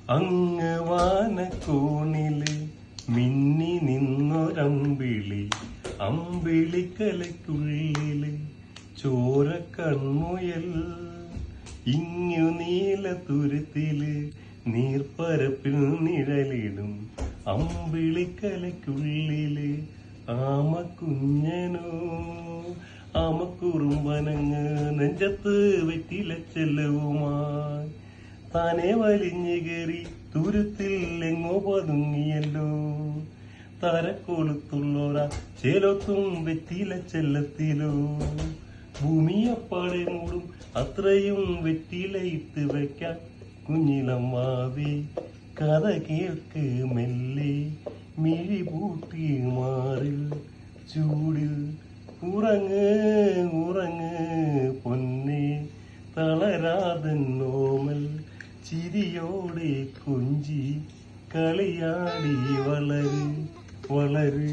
അങ്ങ് വാനക്കോണില് മിന്നി നിന്നൊരമ്പിളി, അമ്പിളിക്കലയ്ക്കുള്ളില് ചോര കൺമുയൽ. ഇങ്ങു നീല തുരുത്തില് നീർപ്പരപ്പിൽ നിഴലിടും അമ്പിളിക്കലയ്ക്കുള്ളില് ആമക്കുഞ്ഞനോ. ആമക്കുറുമ്പനങ്ങ് നെഞ്ചത്ത് വെറ്റില ചെല്ലവുമായി താനെ വലിഞ്ഞു കയറി തുരുത്തിൽ എങ്ങോ പതുങ്ങിയല്ലോ. തരക്കൊളുത്തുള്ളോര ചേലത്തും വെറ്റില ചെല്ലത്തിലോ. ഭൂമിയപ്പാടെ മൂടും അത്രയും വെറ്റില ഇട്ട് വയ്ക്കാൻ കുഞ്ഞിലമ്മാവേ കഥ കേൾക്ക് മെല്ലെ. മിഴി പൂട്ടി മാറിൽ ചൂടിൽ ഉറങ്ങ് ഉറങ്ങ് പൊന്നെ. തളരാതൻ നോമൽ ചിരിയോടെ കൊഞ്ചി കളിയാടി വളര് വളര്.